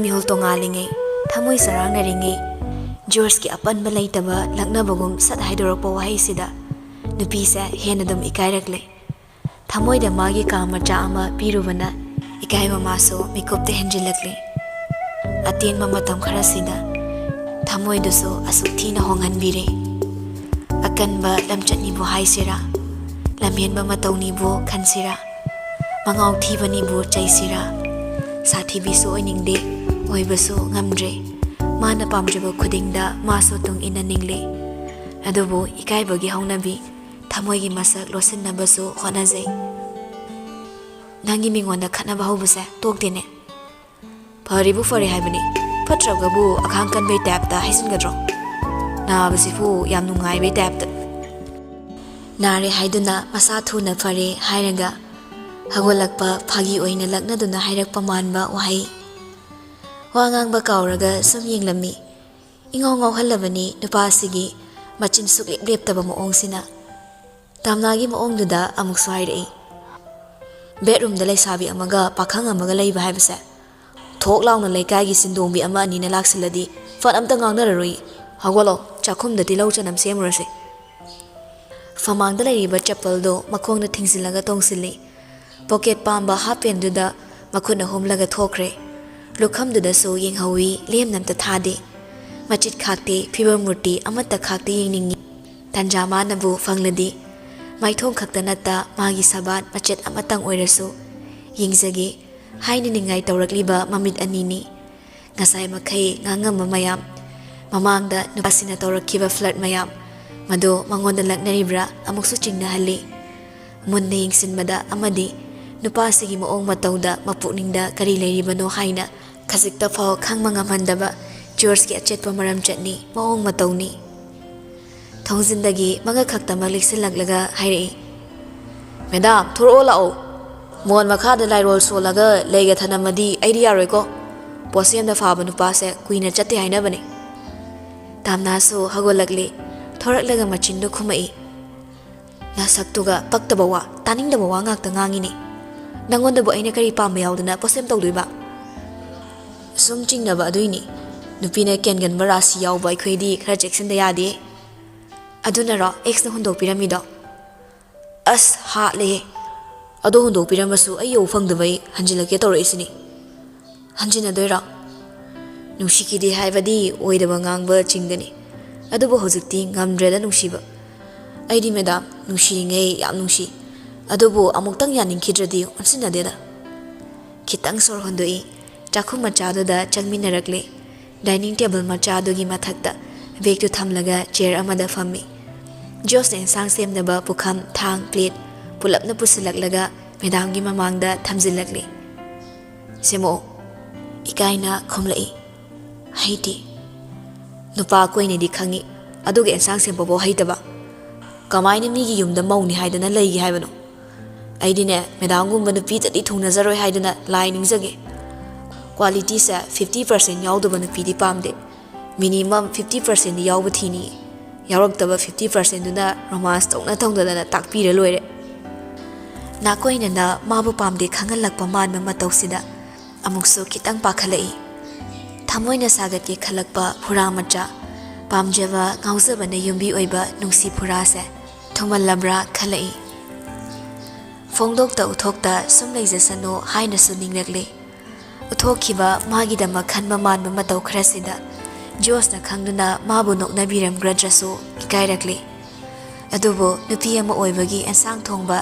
mihol tongalingai thamoi sarangnaringai George ki apan balai taba laknabagum sat haidorokpa wahai sida nupi se henadum ikairakle thamoi da magi ka macha ama pirubana ikai mamaso mikopte henjilakle atin mama tam khara sida thamoi duso asukthi na hongan bire akanba lamchatni bu haisira lamhen ba matawni bu khansira mangau thibani bu chaisira sathi bisu oiningde oibasu ngamdre mana pamjaba khudingda maso tung inaningle adubu ikai bagi haunabi thamoi gi masak losin nabasu honajai nangi mingona khana bahubuse tokdene pharibu fari haibani phatragabu akhang kan be tap ta haisingadro na basifu yam nungai be tap ta nare haiduna masa thuna fare hairaga hagolakpa phagi oina laknaduna hairakpa manba wahai wangang ba kauraga sum yinglami ingong ngong halabani nupasigi machin sukle leptaba moong sina tamnagi moong duda amuk swairei bedroom da laisabi amaga pakhang amaga leiba haibase thok launa lekai sindongbi ama ani na laksiladi fat amta ngangnararoi hagolo chakhum da tilau chanam semurase famang da laiba chapel do makhongna thingsilaga tongsili pocket pamba hapen duda makhuna homlaga thokre lukham duda so yenghawi lemnam ta thade machit khakte phiba murti amata khakte yengningi tanjama nabu fangladi maithong khaktanata magi sabat machet amatang oirasu yengzage haini ningai tawrakliba mamit anini ngasai makhai ngangam mayam mamangda nupasina tawrakkiba flirt mayam mado mangonda laknaribra amuksu chingna halli munne yengsinbada amadi nupasigi moong matawda mapukningda kari leiribano haina khazikta phau khangmanga mandaba George ki achetpa maram chatni moong matawni thongzindagi maga khakta maliksilaglaga hairei madam thoro lao mon makhada lairol solaga leiga thanamadi idea roiko posem da faba nupa se kuina chatte haina bane tamna so hagolakle thoraklaga machindu khumai na saktuga paktabawa taningda bawa ngakta ngangini nangonda bo aina kari pamba yauduna posem tawduiba sum chingnaba aduini nupina kengan marasi yawba ikhoidi khara jackson da yade aduna ro ex na hundok piramido as ha le ado hundok piramasu ayo fangdabai hanjilake tawraisini hanjina doira nushikidi haibadi oidaba ngangba chingdani adubo hojikti ngamdreda nushiba aidi madam nushingei yam nushi adubo amuktang yaningkhidradi onsinadeda khitang sor hondoi chakhum machado da changminarakle dining table machado gi mathakta vektu thamlaga chair amada fammi Josne sang semnaba pukham thang plate pulapna pusilaklaga madamgi mamangda thamjilakle semo ikaina khomlai haiti nupa koine di khangi aduge sang sempobo haitaba kamaina migi yumda mauni haidana leigi haibano aidine madamgumba nupi tadi thungnazaroi haidana lai ningjage quality sa 50% yaudaba nupi di pamde minimum 50% di yawba thini yauraktaba 50% duna romance tongna tongdana takpira loire na koina na mabu pamde khangalakpa manma matawsida amukso kitang pakhalai thamoina sagatke khalakpa phura macha pamjaba ngaujabana yumbi oiba nungsi phura se thomallabra khalai phongdok ta uthokta sumleijasano haina suninglakle uthokhiba magidama khanba manba mataw khrasida Josna khangduna mabu noknabiram gradrasu ikairakle adubo nupi ama oibagi ansang thongba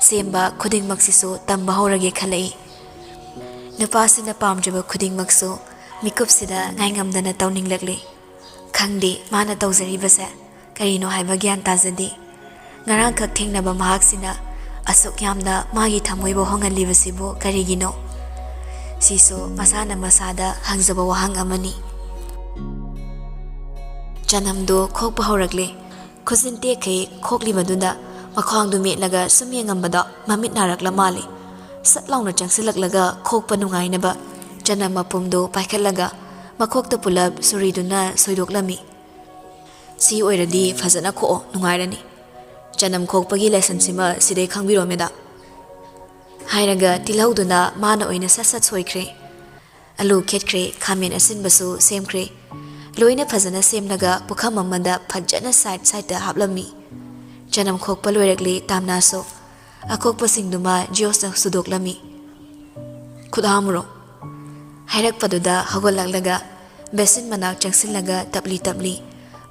semba khudingmaksisu tamba horage khalai nupasina pamjaba khudingmaksu mikupsida ngaingamdana tawninglakle khangdi mana tawjaribase karino haiba gyan tajadi ngarang khak thengnaba mahaksina asuk yamna magi thamoibo hongalibasibu karigino siso masana masada hangjaba wahang amani Janamdo khokpa horakle khuzinte khai khoklibadunda makhangdu metlaga sumyengambada mamit narakla mali satlauna changsilaklaga khokpa nungainaba janam mapumdo paikhallaga makhokta pulab suriduna soidoklami si oiradi fazana kho nungairani janam khokpagi lesson sima sidai khangbiro meda hairaga tilauduna mana oina sasat soikre alu khetkhre khamen asinbasu semkhre loina phajana semnaga pukham amanda phajana side da haplami janam khokpa loirakle tamna so akhokpa singduma jios na sudoklami khudhamro hairak paduda hagolaklaga besin manak changsilaga tabli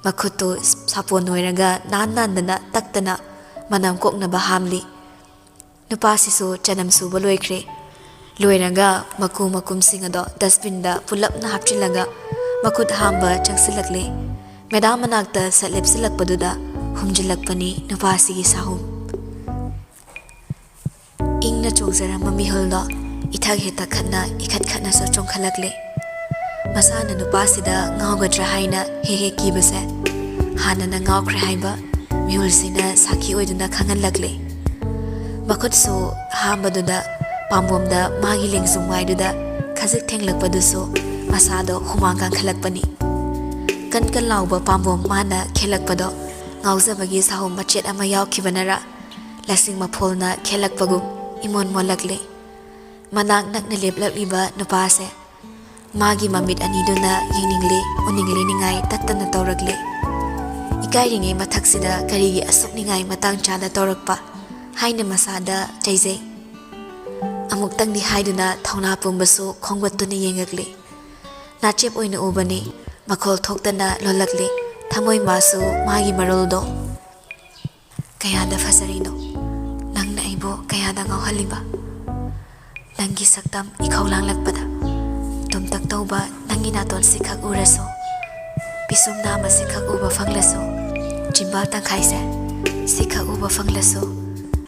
makhuto sapon noiraga nan taktana manam kokna bahamli nupa sisu janam suba loikre loiraga makum singado dustbin da pulap na hapchilaga makhut hamba changsilakle medam manakta salepsilakpaduda humjilakpani nupa sigi sahum ingna chongzara mamihuldo ithag heta khatna ikhat khatna so chongkhalakle masana nupa sida ngawgadra haina he kibase hana na ngawkhre haiba mihulsina sakhi oiduna khangalakle makhut so hambaduda pambomda magi lengzungwaiduda khajik thenglakpaduso masado humangkang khalakpani kan lauba pambom mana khelakpado ngaujabagi sahum machet ama yawkhibanara lasing mapholna khelakpagum imon molakle manak nakna leplakliba nupase magi mamit aniduna yingningle oningle ningai tattana tawrakle ikairinge mathaksida karigi asukningai matang chada tawrakpa haina masada jaijai amuktang di haiduna thauna pumbasu khongwattuna yengakle nachep oina ubani makhol thoktana lolakle thamoi masu magi maroldo kayada fasarino nangna aibo kayada ngawhaliba nangi saktam ikhaulang lakpada tumtak tauba nangi naton sikhak uraso pisum nama sikhak uba fanglaso jimba tangkhaise sikhak uba fanglaso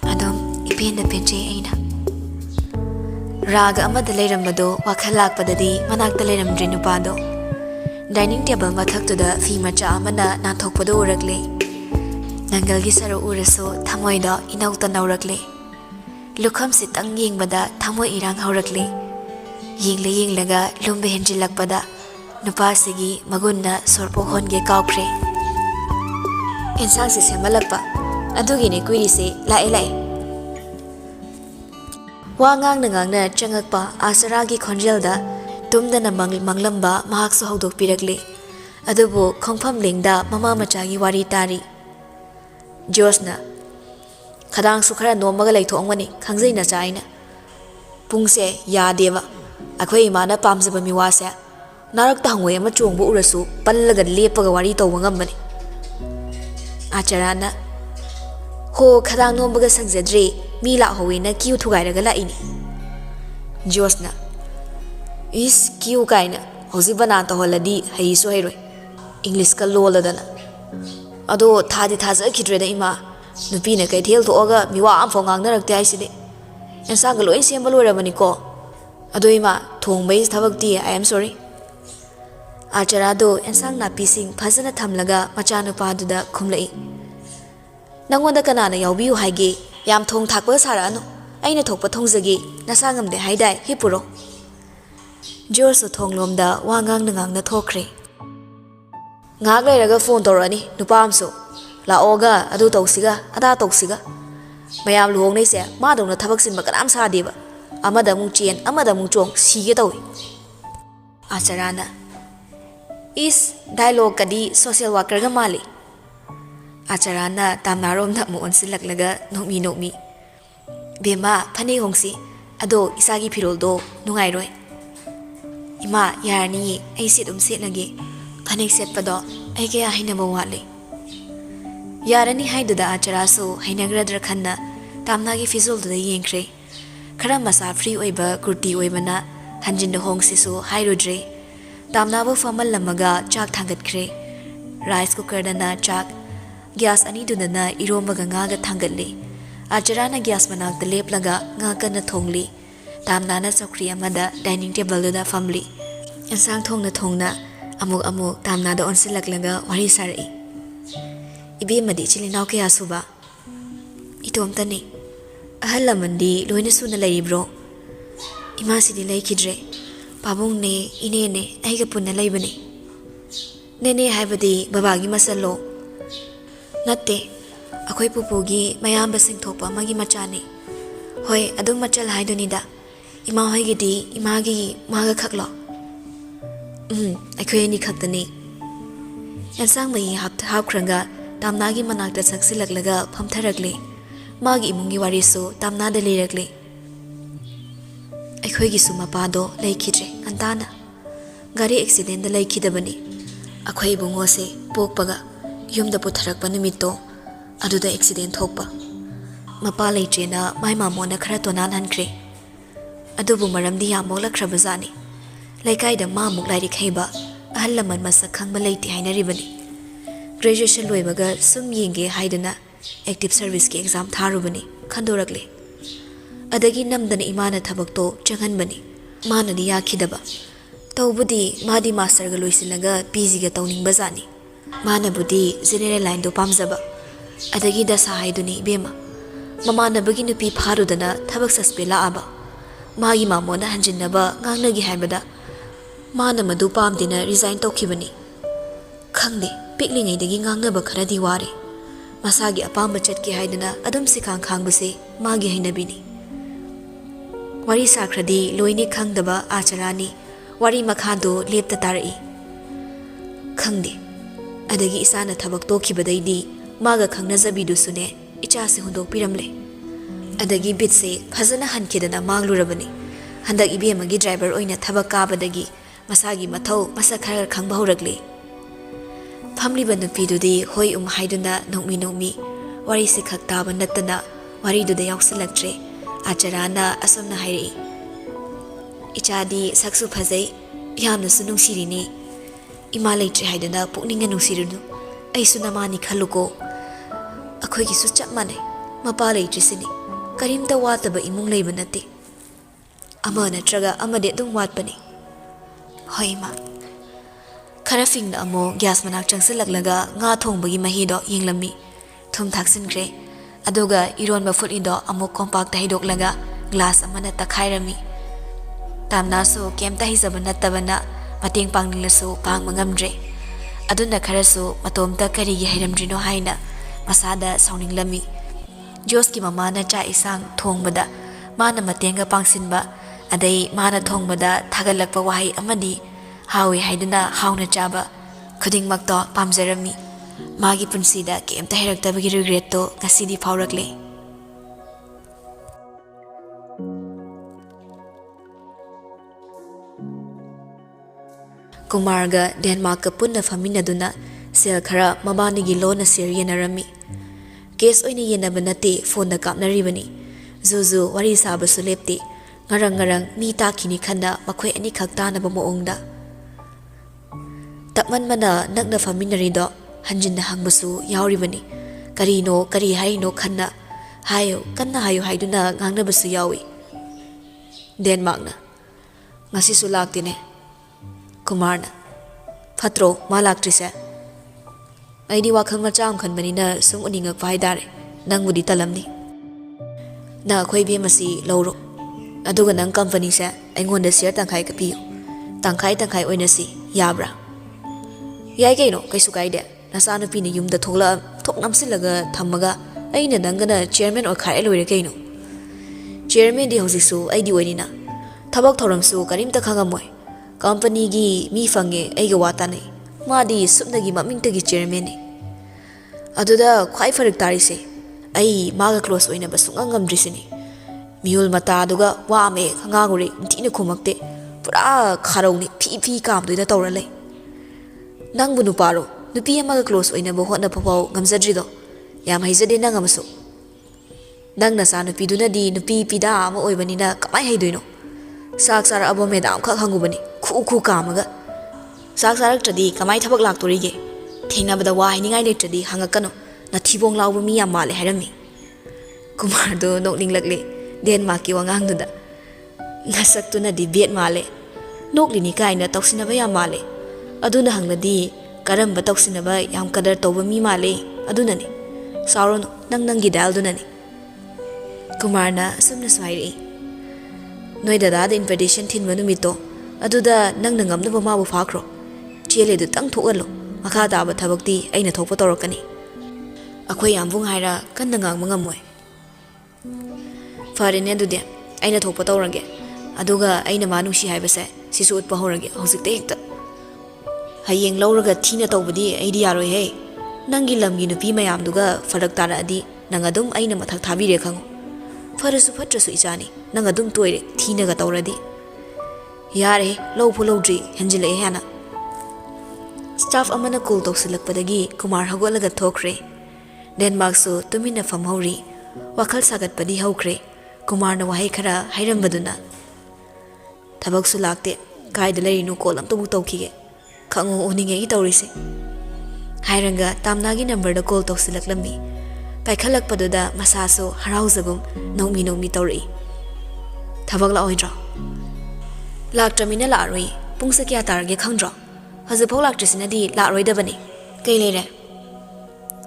adom ipenda penche aina raga amada leirambado wakhalakpadadi manakta leiramdri nupado dining table mathaktuda fi macha amana nathokpado urakle nangalgi saru uraso thamoida inauta naurakle lukham sitang yengbada thamoi irang haurakle yenglaga lumbe henjilakpada nupasigi magunna sorpo honge kaukre ensang se semalakpa adugine kuirise lae wangang nangangna changakpa asaragi khonjelda tumdana manglamba mahaksu hodok pirakle adubu khongpham lengda mama machagi wari tari josna khadang su khara nomaga leithongmani khangjai na chaina pungse yadeva akhoi imana pamjaba miwase narak ta hangwe ama chongbu urasu pallaga lepaga wari tawba ngambani acharana ho khadang nombaga sangjadre mi la howena kiu thugairaga la ini josna is kiu kaina hoji bana to holadi hai so hairoi english ka loladana ado thadi thaja khidreda ima nupi na kai thel thoga miwa am phongang narakte aiside ensang ga loi sembal oramani ko ado ima thongbai thabakti I am sorry acharado ensang na pising phajana thamlaga machanu paduda khumlai nangonda kanana yawbiu haige yam thong thakpa sarano aina thokpa thongjagi nasangamde haidai hipuro jorso thonglomda wangang nangang thokre ngak leiraga phone torani nupamso laoga adu tausiga ada tausiga mayam luhongnei se ma dongna thabak sin makanam sadeba amada mung chen amada mung chong sige tawi acharana is dialogue kadi social worker ga mali acharana tamnarom na mo onsilaklaga nokmi bema phane hongsi ado isagi phiroldo nungai roi ima yarni ai situm setnage phanek setpado aige hainaba wale yarani haiduda acharaso hainagradra khanna tamnagi fizolda yengkhre khara masa free oiba kurti oibana hanjin de hongsisu hairudre tamnabo famal lamaga chak thangatkhre rice cooker dana chak gas ani dunana iromaga ngaga thangatli acharana gas manak leplaga nga kana thongli tamnana chokri amada dining table da family ensang thongna amuk tamna da onsilaklaga wari sarai ibe madi chilinaw kaya suba itomtani ahalamandi loina suna laibro ima sidi laikidre pabung ne ine ne aiga punna laibani nene haibadi babagi masalo natte akhoi pupugi mayam basing thokpa magi machani hoi adum machal haidunida ima hoigidi imagi maga khaklo ꯑꯩꯈꯣꯏ ꯑꯅꯤ ꯈꯛꯇꯅꯤ ꯌꯦꯟꯁꯥꯡ ꯃꯍꯤ ꯍꯥꯞꯈ꯭ꯔꯒ ꯇꯥꯝꯅꯥꯒꯤ ꯃꯅꯥꯛꯇ ꯆꯪꯁꯤꯜꯂꯛꯂꯒ ꯐꯝꯊꯔꯛꯂꯤ ꯃꯥꯒꯤ ꯏꯃꯨꯡꯒꯤ ꯋꯥꯔꯤꯁꯨ ꯇꯥꯝꯅꯥꯗ ꯂꯤꯔꯛꯂꯤ ꯑꯩꯈꯣꯏꯒꯤꯁꯨ ꯃꯄꯥꯗꯣ ꯂꯩꯈꯤꯗ꯭ꯔꯦ ꯉꯟꯇꯥꯅ ꯒꯥꯔꯤ ꯑꯦꯛꯁꯤꯗꯦꯟꯗ ꯂꯩꯈꯤꯗꯕꯅꯤ ꯑꯩꯈꯣꯏ ꯏꯕꯨꯡꯉꯣꯁꯦ ꯄꯣꯛꯄꯒ ꯌꯨꯝꯗ ꯄꯨꯊꯔꯛꯄ ꯅꯨꯃꯤꯠꯇꯣ ꯑꯗꯨꯗ ꯑꯦꯛꯁꯤꯗꯦꯟ ꯊꯣꯛꯄ ꯃꯄꯥ ꯂꯩꯇ꯭ꯔꯦꯅ ꯃꯥꯏ ꯃꯥꯃꯣꯅ ꯈꯔ ꯇꯣꯅꯥꯟꯍꯟꯈ꯭ꯔꯦ ꯑꯗꯨꯕꯨ ꯃꯔꯝꯗꯤ ꯌꯥꯝ ꯃꯣꯛꯂꯛꯈ꯭ꯔꯕꯖꯥꯠꯅꯤ ꯂꯩꯀꯥꯏꯗ ꯃꯥꯃꯨꯛ ꯂꯥꯏꯔꯤꯛ ꯍꯩꯕ ꯑꯍꯜ ꯂꯃꯟ ꯃꯁꯛ ꯈꯪꯕ ꯂꯩꯇꯦ ꯍꯥꯏꯅꯔꯤꯕꯅꯤ ꯒ꯭ꯔꯦꯖꯨꯑꯦꯁꯟ ꯂꯣꯏꯕꯒ ꯁꯨꯝ ꯌꯦꯡꯒꯦ ꯍꯥꯏꯗꯨꯅ ꯑꯦꯛꯇꯤꯚ ꯁꯔꯚꯤꯁꯀꯤ ꯑꯦꯛꯖꯥꯝ ꯊꯥꯔꯨꯕꯅꯤ ꯈꯟꯗꯣꯔꯛꯂꯦ ꯑꯗꯒꯤ ꯅꯝꯗꯅ ꯏꯃꯥꯅ ꯊꯕꯛꯇꯣ ꯆꯪꯍꯟꯕꯅꯤ ꯃꯥꯅꯗꯤ ꯌꯥꯈꯤꯗꯕ ꯇꯧꯕꯗꯤ ꯃꯥꯗꯤ ꯃꯥꯁꯇꯔꯒ ꯂꯣꯏꯁꯤꯜꯂꯒ ꯄꯤꯖꯤꯒ ꯇꯧꯅꯤꯡꯕꯖꯥꯠꯅꯤ ꯃꯥꯅꯕꯨꯗꯤ ꯖꯦꯅꯦꯔꯦꯜ ꯂꯥꯏꯟꯗꯣ ꯄꯥꯝꯖꯕ ꯑꯗꯒꯤ ꯗꯁꯥ ꯍꯥꯏꯗꯨꯅꯤ ꯏꯕꯦꯝꯃ ꯃꯃꯥꯟꯅꯕꯒꯤ ꯅꯨꯄꯤ ꯐꯥꯔꯨꯗꯅ ꯊꯕꯛ ꯁꯁꯄꯦꯟ ꯂꯥꯛꯑꯕ ꯃꯥꯒꯤ ꯃꯥꯃꯣꯅ ꯍꯟꯖꯤꯟꯅꯕ ꯉꯥꯡꯅꯒꯤ ꯍꯥꯏꯕꯗ ꯃꯥꯅ ꯃꯗꯨ ꯄꯥꯝꯗꯦꯅ ꯔꯤꯖꯥꯏꯟ ꯇꯧꯈꯤꯕꯅꯤ ꯈꯪꯗꯦ ꯄꯤꯛꯂꯤꯉꯩꯗꯒꯤ ꯉꯥꯡꯅꯕ ꯈꯔꯗꯤ ꯋꯥꯔꯦ ꯃꯁꯥꯒꯤ ꯑꯄꯥꯝꯕ ꯆꯠꯀꯦ ꯍꯥꯏꯗꯅ ꯑꯗꯨꯝ ꯁꯤꯈꯥꯡ ꯈꯥꯡꯕꯁꯦ ꯃꯥꯒꯤ ꯍꯩꯅꯕꯤꯅꯤ ꯋꯥꯔꯤ ꯁꯥꯈ꯭ꯔꯗꯤ ꯂꯣꯏꯅꯤ ꯈꯪꯗꯕ ꯑꯥꯆꯔꯥꯅꯤ wari makhado lepta tarai khangde adagi isana thabak tokhibadaidi maga khangnazabidu-sune ichase hundok piramle adagi bitse phazana hankidana manglurabani handak ibemagi driver oina thabak kabadagi masagi mathau masakhar khangba horagle famliba nupidudi hoi haiduna nokmi wari se khak taba natana wari du da yausilaktre acharana asomna hairi ichadi saksu phazai yamna su nungsirini ima leitre haidana pukninga nungsirunu aisu namani khaluko akhoi gi su chap mane mapa leitre sini karimta wataba imung leiba nate ama natraga amade dum watpani hoima khara fingna amo gas manak changsilaklaga nga thongbagi mahido yenglammi thum thaksinkhre aduga ironba fulido amo compact haidoklaga glass amana takhairami tamna so kemta hizaba nattabana mateng pangnilasu pang mangamdre aduna kharasu matomta karigi hairamdrino haina masada sauninglami joski mamana cha isang thongbada mana matenga pangsinba adai mana thongbada thagalakpa wahai amadi hawi haiduna hauna chaba khuding makto pamjarami magi punsida kemta hairaktabagi regret to ngasidi phaurakle Kumarga Denmark ka punna faminaduna sel khara mabanigi lona sir yenarami case oina yenaba nate phone da kapnaribani zuzu wari saba sulepti ngarang mi takini khanda makhoi ani khakta na ba moongda tapman mana nakna faminari do hanjinna hangbasu yauribani karino kari haino khanna hayo kanna hayo haiduna ngangna basu yawi Denmark na ngasi sulaktine Kumarna Fatro malaktrise Aidi wakhang macham khanbanina sum uningak paidare nangudi talamni na khoi be masi lawro aduga nang company se aingonda share tangkhai ka piyo tangkhai oina si yabra yai keino kaisu kaide nasanu pini yumda thogla thoknamsilaga thammaga aina nangana chairman or khai loire keino chairman di hosisu aidi oinina thabak thoramsu karimta khangamoi company gi mi fange aiga watane madi subnagi mamingtagi chairman ni aduda khwai farak tari se ai maga close oina basungangam drisini miul mata aduga wa me khanga gure tina khumakte pura kharongni phi kam duida tawrale nangbu nu paro nupi amaga close oina bo hotna phapau ngamjadri do yam haijade nangamasu nangna sa nupi duna di nupi pida ama oibanina kamai haidoino sak sara abo medam khak hangubani khu kamaga sak sarak tradi kamai thabak laktorige thenabada wa hiningai le tradi hangakano na thibong lawbu mi yam male harami Kumar do nokning lakle Denmark ki wangang duda nasak tu na di bet male nokli ni kai na toksinaba yam male aduna hangladi karamba toksinaba yam kadar toba mi male aduna ni sauron nang gi dal duna ni Kumar na sumna swairi noi dada da invitation thin manu mito aduda nang ngamna ba mabu phakro chele du tang thokalo makha da ba thabakti aina thokpa torokani akhoi yambung haira kan ngang mangamoi farine dude aina thokpa torage aduga aina manushi haibase sisu utpa horage hojikte hekta ꯍꯌꯦꯡ ꯂꯧꯔꯒ ꯊꯤꯅ ꯇꯧꯕꯗꯤ ꯑꯩꯗꯤ ꯌꯥꯔꯣꯏꯍꯦ ꯅꯪꯒꯤ ꯂꯝꯒꯤ ꯅꯨꯄꯤ ꯃꯌꯥꯝꯗꯨꯒ ꯐꯔꯛ ꯇꯥꯔꯛꯑꯗꯤ ꯅꯪ ꯑꯗꯨꯝ ꯑꯩꯅ ꯃꯊꯛ ꯊꯥꯕꯤꯔꯦ ꯈꯪꯉꯨ ꯐꯔꯁꯨ ꯐꯠꯇ꯭ꯔꯁꯨ ꯏꯆꯥꯅꯤ ꯅꯪ ꯑꯗꯨꯝ ꯇꯣꯏꯔꯦ ꯊꯤꯅꯒ ꯇꯧꯔꯗꯤ ꯌꯥꯔꯦ ꯂꯧꯐꯨ ꯂꯧꯗ꯭ꯔꯤ ꯍꯦꯟꯖꯤꯜꯂꯛꯑꯦ ꯍꯥꯟꯅ ꯁ꯭ꯇꯥꯐ ꯑꯃꯅ ꯀꯣꯜ ꯇꯧꯁꯤꯜꯂꯛꯄꯗꯒꯤ ꯀꯨꯃꯥꯔ ꯍꯧꯒꯠꯂꯒ ꯊꯣꯛꯈ꯭ꯔꯦ ꯗꯦꯟꯃꯥꯔꯛꯁꯨ ꯇꯨꯃꯤꯟꯅ ꯐꯝꯍꯧꯔꯤ ꯋꯥꯈꯜ ꯁꯥꯒꯠꯄꯗꯤ ꯍꯧꯈ꯭ꯔꯦ ꯀꯨꯃꯥꯔꯅ ꯋꯥꯍꯩ ꯈꯔ ꯍꯥꯏꯔꯝꯕꯗꯨꯅ ꯊꯕꯛꯁꯨ ꯂꯥꯛꯇꯦ ꯀꯥꯏꯗ ꯂꯩꯔꯤꯅꯣ ꯀꯣꯜ ꯑꯝꯇꯕꯨ ꯇꯧꯈꯤꯒꯦ ꯈꯪꯉꯨ ꯎꯅꯤꯡꯉꯦꯒꯤ ꯇꯧꯔꯤꯁꯦ ꯍꯥꯏꯔꯒ ꯇꯥꯝꯅꯥꯒꯤ ꯅꯝꯕꯔꯗ ꯀꯣꯜ ꯇꯧꯁꯤꯜꯂꯛꯂꯝꯃꯤ ꯄꯥꯏꯈꯠꯂꯛꯄꯗꯨꯗ ꯃꯁꯥꯁꯨ ꯍꯔꯥꯎꯖꯒꯨꯝ ꯅꯣꯛꯃꯤ ꯅꯣꯛꯃꯤ ꯇꯧꯔꯛꯏ ꯊꯕꯛ ꯂꯥꯛꯑꯣꯏꯗ꯭ꯔꯣ ꯂꯥꯛꯇ꯭ꯔꯃꯤꯅ ꯂꯥꯛꯑꯔꯣꯏ ꯄꯨꯡꯁꯦ ꯀꯌꯥ ꯇꯥꯔꯒꯦ ꯈꯪꯗ꯭ꯔꯣ ꯍꯧꯖꯤꯛꯐꯥꯎ ꯂꯥꯛꯇ꯭ꯔꯤꯁꯤꯅꯗꯤ ꯂꯥꯛꯔꯣꯏꯗꯕꯅꯤ ꯀꯩ ꯂꯩꯔꯦ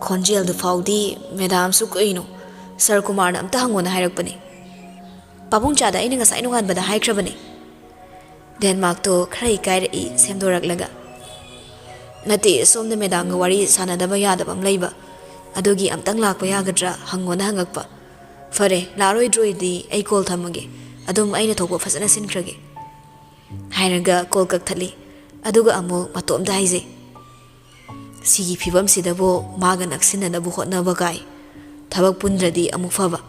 ꯈꯣꯟꯖꯦꯜꯗꯨ ꯐꯥꯎꯗꯤ ꯃꯦꯗꯥꯝꯁꯨ ꯀꯩꯅꯣ ꯁꯔ ꯀꯨꯃꯥꯔꯅ ꯑꯝꯇ ꯍꯪꯉꯣꯅ ꯍꯥꯏꯔꯛꯄꯅꯤ ꯄꯥꯕꯨꯡꯆꯥꯗ ꯑꯩꯅ ꯉꯁꯥꯏ ꯅꯣꯡꯉꯥꯟꯕꯗ ꯍꯥꯏꯈ꯭ꯔꯕꯅꯤ ꯗꯦꯟꯃꯥꯔꯛꯇꯣ ꯈꯔ ꯏꯀꯥꯏꯔꯛꯏ ꯁꯦꯝꯗꯣꯔꯛꯂꯒ ꯅꯠꯇꯦ ꯁꯣꯝꯗ ꯃꯦꯗꯥꯝꯒ ꯋꯥꯔꯤ ꯁꯥꯟꯅꯗꯕ ꯌꯥꯗꯕ ꯑꯃ ꯂꯩꯕ ꯑꯗꯨꯒꯤ ꯑꯝꯇꯪ ꯂꯥꯛꯄ ꯌꯥꯒꯗ꯭ꯔꯥ ꯍꯪꯉꯣꯅ ꯍꯪꯉꯛꯄ ꯐꯔꯦ ꯂꯥꯛꯑꯔꯣꯏꯗ꯭ꯔꯣꯏꯗꯤ ꯑꯩ ꯀꯣꯜ ꯊꯝꯃꯒꯦ ꯑꯗꯨꯝ ꯑꯩꯅ ꯊꯣꯛꯄ ꯐꯖꯅ ꯁꯤꯟꯈ꯭ꯔꯒꯦ ꯍꯥꯏꯔꯒ ꯀꯣꯜ ꯀꯛꯊꯠꯂꯤ ꯑꯗꯨꯒ ꯑꯃꯨꯛ ꯃꯇꯣꯝꯇ ꯍꯥꯏꯖꯩ ꯁꯤꯒꯤ ꯐꯤꯕꯝꯁꯤꯗꯕꯨ ꯃꯥꯒ ꯅꯛꯁꯤꯟꯅꯅꯕ ꯍꯣꯠꯅꯕ ꯀꯥꯏ ꯊꯕꯛ ꯄꯨꯟꯗ꯭ꯔꯗꯤ ꯑꯃꯨꯛ ꯐꯕ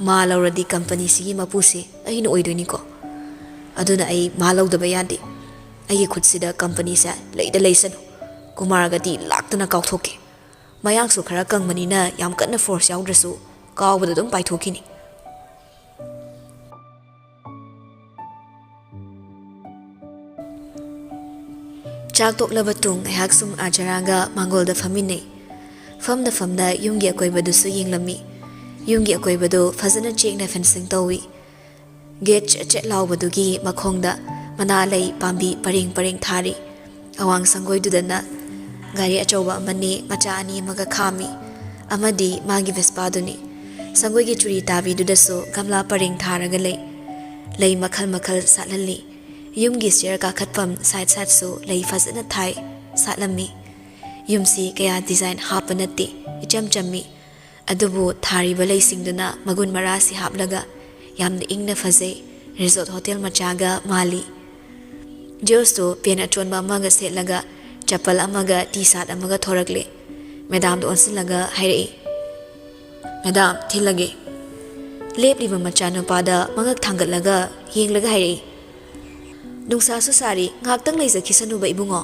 ꯃꯥ ꯂꯧꯔꯗꯤ ꯀꯝꯄꯅꯤꯁꯤꯒꯤ ꯃꯄꯨꯁꯤ ꯑꯩꯅ ꯑꯣꯏꯗꯣꯏꯅꯤꯀꯣ ꯑꯗꯨꯅ ꯑꯩ ꯃꯥ ꯂꯧꯗꯕ ꯌꯥꯗꯦ ꯑꯩꯒꯤ ꯈꯨꯠꯁꯤꯗ ꯀꯝꯄꯅꯤꯁꯦ ꯂꯩꯗ ꯂꯩꯁꯅꯨ ꯀꯨꯃꯥꯔꯒꯗꯤ ꯂꯥꯛꯇꯅ ꯀꯥꯎꯊꯣꯛꯀꯦ ꯃꯌꯥꯡꯁꯨ ꯈꯔ ꯀꯪꯕꯅꯤꯅ ꯌꯥꯝ ꯀꯟꯅ ꯐꯣꯔꯁ ꯌꯥꯎꯗ꯭ꯔꯁꯨ ꯀꯥꯎꯕꯗ ꯑꯗꯨꯝ ꯄꯥꯏꯊꯣꯛꯈꯤꯅꯤ ꯆꯥꯛ ꯇꯣꯛꯂꯕ ꯇꯨꯡ ꯉꯥꯏꯍꯥꯛ ꯁꯨꯝ ꯑꯥꯆꯥꯔꯥꯒ ꯃꯥꯡꯒꯣꯜꯗ ꯐꯝꯃꯤꯟꯅꯩ ꯐꯝꯅ ꯐꯝꯅ ꯌꯨꯝꯒꯤ ꯑꯀꯣꯏꯕꯗꯨꯁꯨ ꯌꯦꯡꯂꯝꯃꯤ ꯌꯨꯝꯒꯤ ꯑꯀꯣꯏꯕꯗꯨ ꯐꯖꯅ ꯆꯦꯛꯅ ꯐꯦꯟꯁꯤꯡ ꯇꯧꯏ ꯒꯦꯠ ꯆꯦꯠ ꯂꯥꯎꯕꯗꯨꯒꯤ ꯃꯈꯣꯡꯗ ꯃꯅꯥ ꯂꯩ ꯄꯥꯝꯕꯤ ꯄꯔꯦꯡ ꯄꯔꯦꯡ ꯊꯥꯔꯤ ꯑꯋꯥꯡ ꯁꯪꯒꯣꯏꯗꯨꯗꯅ ꯒꯥꯔꯤ ꯑꯆꯧꯕ ꯑꯃꯅꯤ ꯃꯆꯥ ꯑꯅꯤ ꯑꯃꯒ ꯈꯥꯝꯃꯤ ꯑꯃꯗꯤ ꯃꯥꯒꯤ ꯚꯦꯁꯄꯥꯗꯨꯅꯤ ꯁꯪꯒꯣꯏꯒꯤ ꯆꯨꯔꯤ ꯇꯥꯕꯤꯗꯨꯗꯁꯨ ꯒꯝꯂꯥ ꯄꯔꯦꯡ ꯊꯥꯔꯒ ꯂꯩ ꯃꯈꯜ ꯃꯈꯜ ꯁꯥꯠꯍꯜꯂꯤ ꯌꯨꯝꯒꯤ ꯁ꯭ꯇꯦꯌꯔ ꯀꯥꯈꯠꯐꯝ ꯁꯥꯏꯠ ꯁꯥꯏꯠꯁꯨ ꯂꯩ ꯐꯖꯅ ꯊꯥꯏ ꯁꯥꯠꯂꯝꯃꯤ ꯌꯨꯝꯁꯤ ꯀꯌꯥ ꯗꯤꯖꯥꯏꯟ ꯍꯥꯞꯄ ꯅꯠꯇꯦ ꯏꯆꯝ ꯆꯝꯃꯤ ꯑꯗꯨꯕꯨ ꯊꯥꯔꯤꯕ ꯂꯩꯁꯤꯡꯗꯨꯅ ꯃꯒꯨꯟ ꯃꯔꯥꯁꯤ ꯍꯥꯞꯂꯒ ꯌꯥꯝꯅ ꯏꯪꯅ ꯐꯖꯩ ꯔꯤꯖꯣꯔꯠ ꯍꯣꯇꯦꯜ ꯃꯆꯥꯒ ꯃꯥꯜꯂꯤ ꯖꯣꯁꯇꯣ ꯄꯦꯟ ꯑꯆꯣꯟꯕ ꯑꯃꯒ ꯁꯦꯠꯂꯒ ꯆꯄꯜ ꯑꯃꯒ ꯇꯤ ꯁꯥꯔꯠ ꯑꯃꯒ ꯊꯣꯔꯛꯂꯦ ꯃꯦꯗꯥꯝꯗ ꯑꯣꯟꯁꯤꯜꯂꯒ ꯍꯥꯏꯔꯛꯏ ꯃꯦꯗꯥꯝ ꯊꯤꯜꯂꯒꯦ ꯂꯦꯞꯂꯤꯕ ꯃꯆꯥꯅꯨꯄꯥꯗ ꯃꯉꯛ ꯊꯥꯡꯒꯠꯂꯒ ꯌꯦꯡꯂꯒ ꯍꯥꯏꯔꯛꯏ ꯅꯨꯡꯁꯥꯁꯨ ꯁꯥꯔꯤ ꯉꯥꯛꯇꯪ ꯂꯩꯖꯈꯤꯁꯅꯨꯕ ꯏꯕꯨꯡꯉꯣ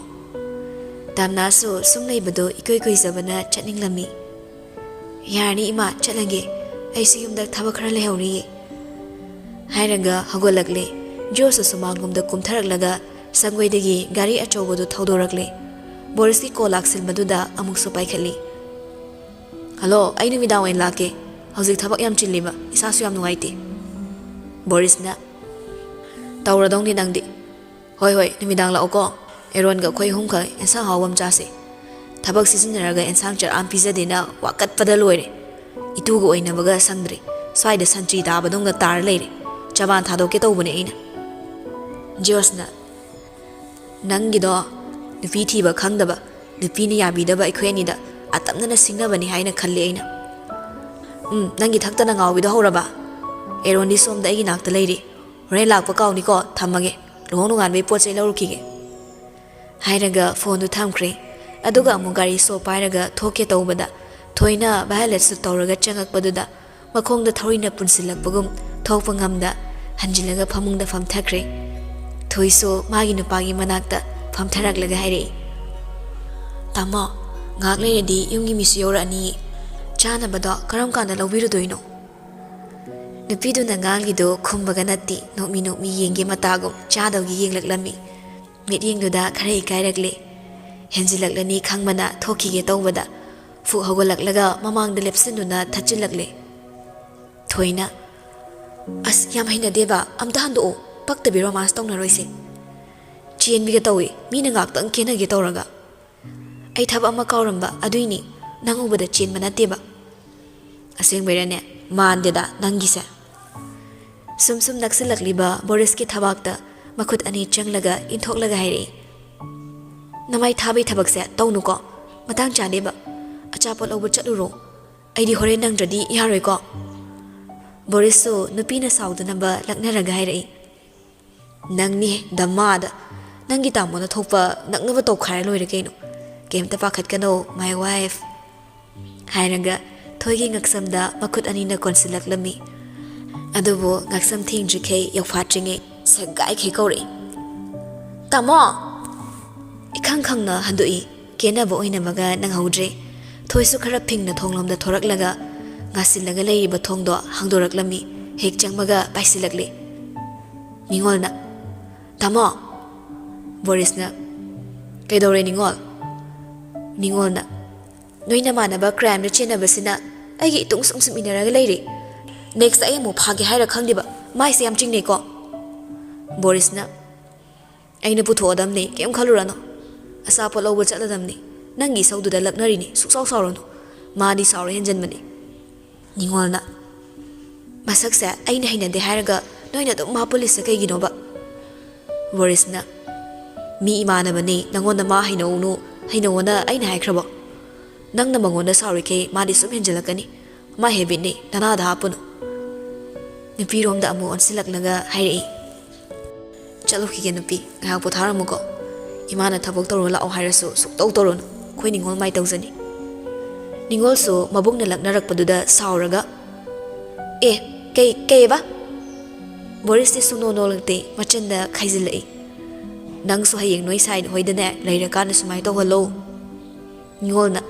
ꯇꯥꯝꯅꯥꯁꯨ ꯁꯨꯝ ꯂꯩꯕꯗꯣ ꯏꯀꯨꯏ ꯀꯨꯏꯖꯕꯅ ꯆꯠꯅꯤꯡꯂꯝꯃꯤ ꯌꯥꯔꯅꯤ ꯏꯃꯥ ꯆꯠꯂꯒꯦ ꯑꯩꯁꯨ ꯌꯨꯝꯗ ꯊꯕꯛ ꯈꯔ ꯂꯩꯍꯧꯔꯤꯌꯦ ꯍꯥꯏꯔꯒ ꯍꯧꯒꯠꯂꯛꯂꯦ ꯖꯣꯁꯁꯨ ꯁꯨꯃꯥꯡꯂꯣꯝꯗ ꯀꯨꯝꯊꯔꯛꯂꯒ ꯁꯪꯒꯣꯏꯗꯒꯤ ꯒꯥꯔꯤ ꯑꯆꯧꯕꯗꯨ ꯊꯧꯗꯣꯔꯛꯂꯦ ꯕꯣꯔꯤꯁꯀꯤ ꯀꯣꯜ ꯂꯥꯛꯁꯤꯟꯕꯗꯨꯗ ꯑꯃꯨꯛꯁꯨ ꯄꯥꯏꯈꯠꯂꯤ ꯍꯜꯂꯣ ꯑꯩ ꯅꯨꯃꯤꯗꯥꯡ ꯑꯣꯏꯅ ꯂꯥꯛꯀꯦ ꯍꯧꯖꯤꯛ ꯊꯕꯛ ꯌꯥꯝ ꯆꯤꯜꯂꯤꯕ ꯏꯁꯥꯁꯨ ꯌꯥꯝ ꯅꯨꯡꯉꯥꯏꯇꯦ ꯕꯣꯔꯤꯁꯅ ꯇꯧꯔꯗꯧꯅꯤ ꯅꯪꯗꯤ ꯍꯣꯏ ꯅꯨꯃꯤꯗꯥꯡ ꯂꯥꯛꯑꯣꯀꯣ ꯑꯦꯔꯣꯟꯒ ꯑꯩꯈꯣꯏ ꯑꯍꯨꯝꯈꯛ ꯑꯦꯟꯁꯥꯡ ꯍꯥꯎꯕ ꯑꯃ ꯆꯥꯁꯦ ꯊꯕꯛ ꯁꯤꯖꯤꯟꯅꯔꯒ ꯑꯦꯟꯁꯥꯡ ꯆꯔꯥꯝ ꯄꯤꯖꯗꯦꯅ ꯋꯥꯀꯠꯄꯗ ꯂꯣꯏꯔꯦ ꯏꯇꯨꯒ ꯑꯣꯏꯅꯕꯒ ꯁꯪꯗ꯭ꯔꯤ ꯁ꯭ꯋꯥꯏꯗ ꯁꯟꯇ꯭ꯔꯤ ꯇꯥꯕꯗꯧꯅ ꯇꯥꯔ ꯂꯩꯔꯦ ꯆꯕꯥꯟ ꯊꯥꯗꯣꯛꯀꯦ ꯇꯧꯕꯅꯦ ꯑꯩꯅ ꯖꯣꯁꯅ ꯅꯪꯒꯤꯗꯣ ꯅꯨꯄꯤ ꯊꯤꯕ ꯈꯪꯗꯕ ꯅꯨꯄꯤꯅ ꯌꯥꯕꯤꯗꯕ ꯑꯩꯈꯣꯏ ꯑꯅꯤꯗ ꯑꯇꯝꯅꯅ ꯁꯤꯡꯅꯕꯅꯤ ꯍꯥꯏꯅ ꯈꯜꯂꯤ ꯑꯩꯅ ꯅꯪꯒꯤ ꯊꯛꯇꯅ ꯉꯥꯎꯕꯤꯗꯣ ꯍꯧꯔꯕ ꯑꯦꯔꯣꯟꯗꯤ ꯁꯣꯝꯗ ꯑꯩꯒꯤ ꯅꯥꯛꯇ ꯂꯩꯔꯤ ꯍꯣꯔꯦꯟ ꯂꯥꯛꯄ ꯀꯥꯎꯅꯤꯀꯣ ꯊꯝꯃꯒꯦ ꯂꯨꯍꯣꯡ ꯅꯣꯡꯉꯥꯟꯕꯩ ꯄꯣꯠ ꯆꯩ ꯂꯧꯔꯨꯈꯤꯒꯦ ꯍꯥꯏꯔꯒ ꯐꯣꯟꯗꯨ ꯊꯝꯈ꯭ꯔꯦ ꯑꯗꯨꯒ ꯑꯃꯨꯛ ꯒꯥꯔꯤ ꯁꯣ ꯄꯥꯏꯔꯒ ꯊꯣꯛꯀꯦ ꯇꯧꯕꯗ ꯊꯣꯏꯅ ꯚꯥꯏꯂꯦꯠꯁꯨ ꯇꯧꯔꯒ ꯆꯪꯉꯛꯄꯗꯨꯗ ꯃꯈꯣꯡꯗ ꯊꯧꯔꯤꯅ ꯄꯨꯟꯁꯤꯜꯂꯛꯄꯒꯨꯝ ꯊꯣꯛꯄ ꯉꯝꯗ ꯍꯟꯖꯤꯜꯂꯒ ꯐꯃꯨꯡꯗ ꯐꯝꯊꯈ꯭ꯔꯦ ꯊꯣꯏꯁꯨ ꯃꯥꯒꯤ ꯅꯨꯄꯥꯒꯤ ꯃꯅꯥꯛꯇ ꯐꯝꯊꯔꯛꯂꯒ ꯍꯥꯏꯔꯛꯏ ꯇꯥꯃꯣ ꯉꯥꯏꯍꯥꯛ ꯂꯩꯔꯗꯤ ꯌꯨꯝꯒꯤ ꯃꯤꯁꯨ ꯌꯧꯔꯛꯑꯅꯤ ꯆꯥꯅꯕꯗꯣ ꯀꯔꯝ ꯀꯥꯟꯗ ꯂꯧꯕꯤꯔꯨꯗꯣꯏꯅꯣ ꯅꯨꯄꯤꯗꯨꯅ ꯉꯥꯡꯂꯤꯗꯣ ꯈꯨꯝꯕꯒ ꯅꯠꯇꯦ ꯅꯣꯛꯃꯤ ꯅꯣꯛꯃꯤ ꯌꯦꯡꯒꯦ ꯃꯇꯥꯒꯨꯝ ꯆꯥꯗꯧꯒꯤ ꯌꯦꯡꯂꯛꯂꯝꯃꯤ ꯃꯤꯠꯌꯦꯡꯗꯨꯗ ꯈꯔ ꯏꯀꯥꯏꯔꯛꯂꯦ ꯍꯦꯟꯖꯤꯜꯂꯛꯂꯅꯤ ꯈꯪꯕꯅ ꯊꯣꯛꯈꯤꯒꯦ ꯇꯧꯕꯗ ꯐꯨꯛ ꯍꯧꯒꯠꯂꯛꯂꯒ ꯃꯃꯥꯡꯗ ꯂꯦꯞꯁꯤꯟꯗꯨꯅ ꯊꯠꯆꯤꯜꯂꯛꯂꯦ ꯊꯣꯏꯅ ꯑꯁ ꯌꯥꯝ ꯍꯩꯅꯗꯦꯕ ꯑꯝꯇ ꯍꯟꯗꯣꯛꯑꯣ ꯄꯛꯇꯕꯤ ꯔꯣꯃꯥꯟꯁ ꯇꯧꯅꯔꯣꯏꯁꯦ ꯆꯦꯟꯕꯤꯒ ꯇꯧꯏ ꯃꯤꯅ ꯉꯥꯛꯇꯪ ꯀꯦꯅꯒꯦ ꯇꯧꯔꯒ ꯑꯩ ꯊꯕꯛ ꯑꯃ ꯀꯥꯎꯔꯝꯕ ꯑꯗꯨꯏꯅꯤ ꯅꯪ ꯎꯕꯗ ꯆꯦꯟꯕ ꯅꯠꯇꯦꯕ ꯑꯁꯦꯡꯕꯩꯔꯅꯦ ꯃꯥꯟꯗꯦꯗ ꯅꯪꯒꯤꯁꯦ ꯁꯨꯝ ꯅꯛꯁꯤꯜꯂꯛꯂꯤꯕ ꯕꯣꯔꯤꯁꯀꯤ ꯊꯕꯥꯛꯇ ꯃꯈꯨꯠ ꯑꯅꯤ ꯆꯪꯂꯒ ꯏꯟꯊꯣꯛꯂꯒ ꯍꯥꯏꯔꯛꯏ ꯅꯃꯥꯏ ꯊꯥꯕꯩ ꯊꯕꯛꯁꯦ ꯇꯧꯅꯨꯀꯣ ꯃꯇꯥꯡ ꯆꯥꯗꯦꯕ ꯑꯆꯥꯄꯣꯠ ꯂꯧꯕ ꯆꯠꯂꯨꯔꯣ ꯑꯩꯗꯤ ꯍꯣꯔꯦꯟ ꯅꯪꯗ꯭ꯔꯗꯤ ꯌꯥꯔꯣꯏꯀꯣ ꯕꯣꯔꯤꯁꯁꯨ ꯅꯨꯄꯤꯅ ꯁꯥꯎꯗꯅꯕ ꯂꯛꯅꯔꯒ ꯍꯥꯏꯔꯛꯏ ꯅꯪꯅꯤ ꯗꯃꯥꯗ Nangi tamona thopa naknaba tokkhare loire keino kemta pakhat kano my wife hairaga thoigi ngaksamda makut anina konsilak lami adubo ngaksam thing jike yakphatringe sagai khe kore tamo ikhang khangna handui kena bo oina maga nang haudre thoisu khara phingna thonglomda thoraklaga ngasilaga leiba thongdo hangdorak lami hek changmaga paisilakle ningolna tamo Borisna kaidore ningolna noina manaba crime na chenabasina aigi itung sung sum inaraga leire next ay mo phage haira khangdiba mai se yam chingne ko Borisna aina putho adamni kem khalurano asa polobo chaladamni nangi saududa laknari ni suksau saurono madi saure henjanmani ningolna masaksa aina hinande hairaga noina dum ma police kaiginoba Borisna mi imanabani nangonda ma hainona aina haikrabo nangna mangonda sauri ke madi sum henjalakani ma hebini nanada hapunu nupi romda amu onsilaklaga hairei chalo ki nupi ngah potharamuko imana thabok toro la hairasu suktau toron khoi ningol mai tawjani ningol so mabungna laknarakpaduda sauraga kei ba Boris ti suno nolate machanda khaizilai nang so hayeng noi side hoidane leira kana sumai to hello ngolna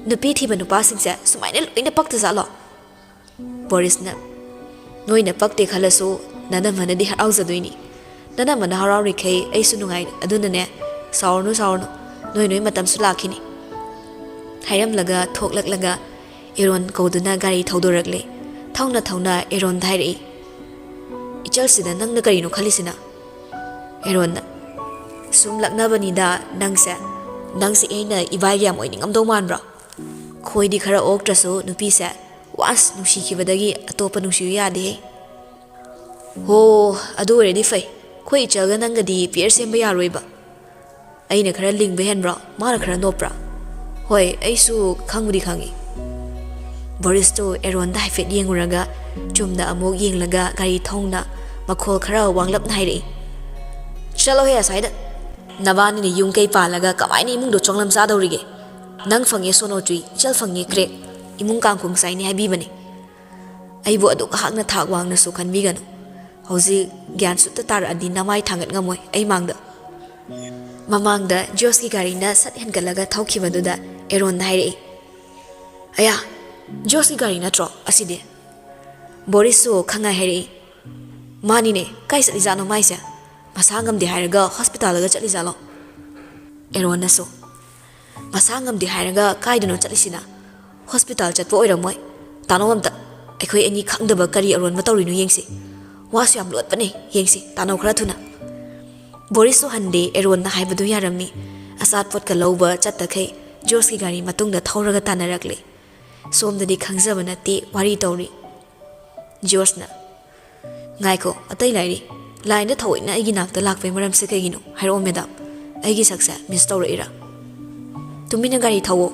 nupi thiba nupa singsa sumaina loina pakta zalo Borisna noina pakte khalasu nana manadi hauzadoini nana mana harauri kai ai sunungai adunane saurnu noi matam su lakhini hairam laga thoklak laga eron koduna gari thaudorakle thauna eron dhairi ichal sida nangna karino khalisina eronna sum laknabani da nangse aina ibai yam oining amdo manbra khoidi khara oktraso nupi sa was nushi khibadagi atopa nushi yade ho adu ready fai khoi chaga nangadi pier semba yaroiba aina khara lingbe henbra mara khara nopra hoi aisu khangudi khangi Boris to eron dai fet yenguraga chumda amok yenglaga gari thongna makhol khara wanglap nairi chalo he asaida nabani ni yung kay palaga kamay ni imong do chonglam sa daw rige nang fangi sono chui chal fangi krek imong kang kung sai ni habi bani ai bo adu ka hakna thagwang na su khan bi gano hoji gyan su ta tar adi namai thangat ngamoi ai mamangda Jos ki gari na sat hen galaga thauki baduda eron haire aya Jos ki gari na tro aside Boris so khanga haire mani ne kai sa izano maisa masangam di hairaga hospital ga chali jalo eron na so masangam di hairaga kai dano chali sina hospital chat po oiramoi tanom ta ekhoi ani khangdaba kari aron ma tawrinu yengsi wasu yam lot pane yengsi tano khara thuna Boris so hande eron na haibadu yaramni asat pot ka loba chatta khai Jos ki gari matung da thauraga tanarakle somdadi khangjaba nate wari tawri Jos na ngai ko atai lairi line da thoi na igi nak ta lak pe maram se kai gino hairo medam aigi saksa miss tawra ira tumina gari thawo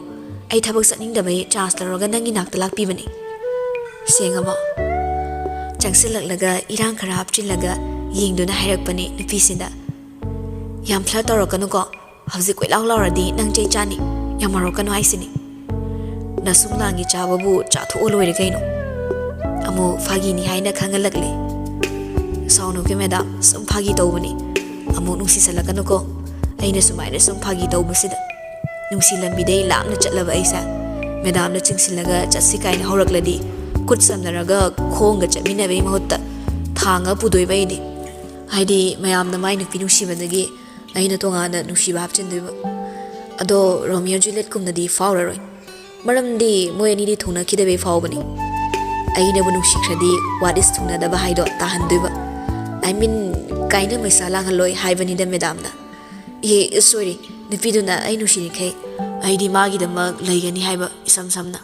ai thabak saning da bai chance taraga nangi nak ta lak pi bani sengama changsilak laga irang kharap chilaga yengduna hairak pani nupi sinda yam phla tawrakanu ko hawji koi law lawradi nang chei chani yamarokanu haisini nasung langi chababu chathu oloi gaino amu fagi ni haina khangalakle sauno ke madam sum phagi tawbani amu nungsi salakanu ko aina sumaina sum phagi tawbusida nungsi lambi dei lamna chatlaba aisa madam na chingsilaga chatsi kaina horakladi kut samnaraga khonga chamina be mahutta thanga pudoi baidi haidi mayam na mai nupi nungsi aina tongana nungsiba hapchinduba ado Romeo Juliet kumnadi fauraroi maramdi moyani di thuna kidabe faubani aina bu nungsikradi what is thuna da bahaido tahanduba I mean kaina maisala haloi haibani da madam na sorry nupiduna ai nushini kai ai di magi da mag laigani haiba isam samna